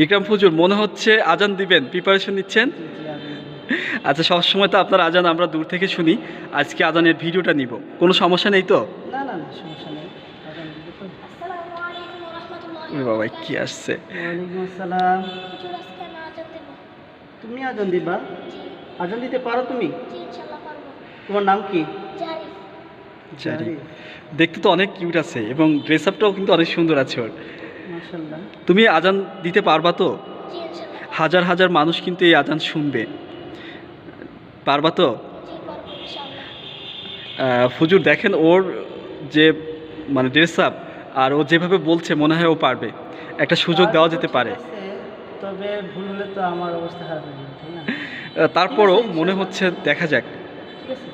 ইকরাম হুজুর মনে হচ্ছে আজান দিবেন, প্রিপারেশন নিচ্ছেন। জি জি আজান দিব। আচ্ছা, সবসময় তো আপনার আজান আমরা দূর থেকে শুনি, আজকে আজানের ভিডিওটা নিব, কোনো সমস্যা নেই তো? না না না সমস্যা নেই, আজান দিব তো। আসসালামু আলাইকুম ওয়া রাহমাতুল্লাহি ওরে ওয়া বাবা, বারাকাতুহু। কি আসছে! ওয়ালাইকুম আসসালাম। হুজুর আজকে আমি আজান দেব। তুমি আজান দিবা? জি আজান দিতে পারো তুমি? জি ইনশাআল্লাহ পারবো। তোমার নাম কি? জারিফ। জারি, দেখতে তো অনেক কিউট আছে এবং ড্রেস আপটাও কিন্তু অনেক সুন্দর আছে ওর। মাশাআল্লাহ। তুমি আজান দিতে পারবা তো? জি ইনশাআল্লাহ। হাজার হাজার মানুষ কিন্তু এই আজান শুনবে, পারবা তো? জি পারবো ইনশাআল্লাহ। হুজুর দেখেন ওর যে মানে ড্রেস আপ আর ও যেভাবে বলছে মনে হয় ও পারবে, একটা সুযোগ দেওয়া যেতে পারে। ঠিক আছে, তবে ভুল হলে তো আমার অবস্থা খারাপ হয়ে যাবে, তাই না? তারপরও ঠিক আছে, মনে ইনশাআল্লাহ। হচ্ছে দেখা যাক। ঠিক আছে।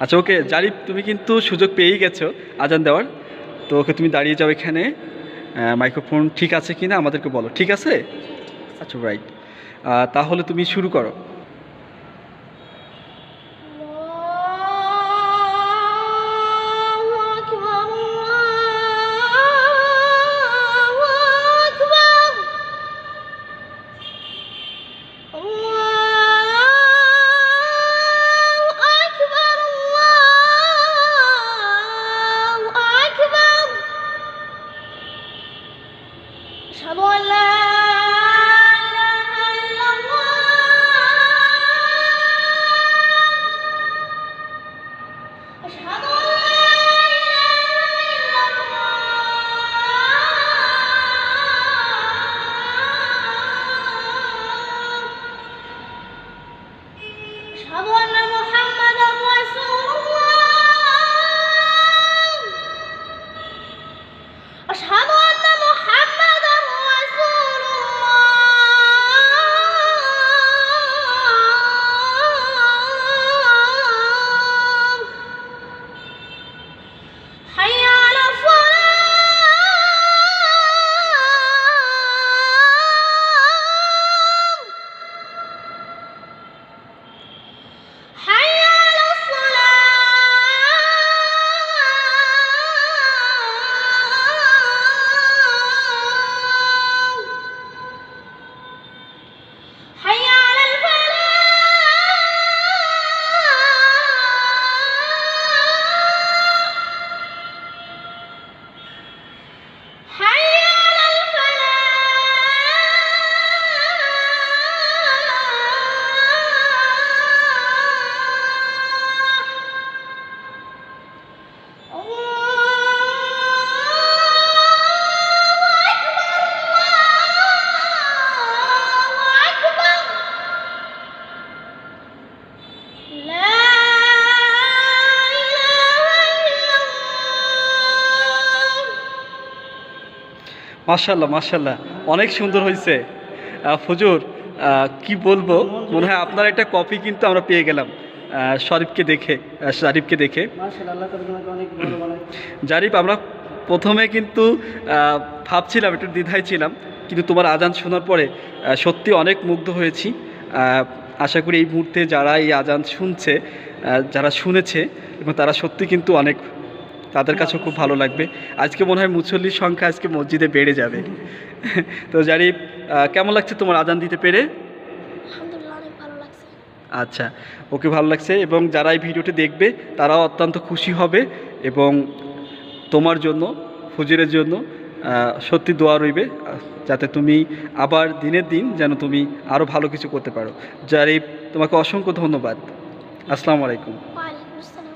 আচ্ছা ওকে জারিফ, তুমি কিন্তু সুযোগ পেয়েই গেছো আজান দেওয়ার, তো ওকে তুমি দাঁড়িয়ে যাও এখানে। মাইক্রোফোন ঠিক আছে কি না আমাদেরকে বলো, ঠিক আছে? আচ্ছা রাইট, তাহলে তুমি শুরু করো। আল্লাহু আকবার আল্লাহু আকবার আল্লাহু আকবার আল্লাহু আকবার আশহাদু আল লা ইলাহা ইল্লাল্লাহ أشهد أن لا إله إلا الله أشهد أن محمدا رسول الله أشهد أن محمدا رسول الله حي على الصلاة حي على الصلاة حي على الفلاح حي على الفلاح الله أكبر الله أكبر لا إله إلا الله মাশাল্লাহ মাশাল্লাহ, অনেক সুন্দর হয়েছে। হুজুর কি বলবো, মনে হয় আপনার একটা কপি কিন্তু আমরা পেয়ে গেলাম শরীফকে দেখে, শারিফকে দেখে। মাশাআল্লাহ, আল্লাহ তাআলা তোমাকে অনেক ভালো বানায়। জারিফ, আমরা প্রথমে কিন্তু ভাবছিলাম, একটু দ্বিধায় ছিলাম, কিন্তু তোমার আজান শোনার পরে সত্যি অনেক মুগ্ধ হয়েছি। আশা করি এই মুহূর্তে যারা এই আজান শুনছে, যারা শুনেছে এবং তারা সত্যি কিন্তু অনেক, তাদের কাছেও খুব ভালো লাগবে। আজকে মনে হয় মুসল্লির সংখ্যা আজকে মসজিদে বেড়ে যাবে। তো জারিফ, কেমন লাগছে তোমার আজান দিতে পেরে? আলহামদুলিল্লাহ অনেক ভালো লাগছে। আচ্ছা, ওকে ভালো লাগছে এবং যারা এই ভিডিওটি দেখবে তারাও অত্যন্ত খুশি হবে এবং তোমার জন্য, হুজুরের জন্য সত্যি দোয়া রইবে, যাতে তুমি আবার দিনের দিন যেন তুমি আরও ভালো কিছু করতে পারো। জারিফ, তোমাকে অসংখ্য ধন্যবাদ। আসসালামু আলাইকুম। ওয়ালাইকুম আসসালাম।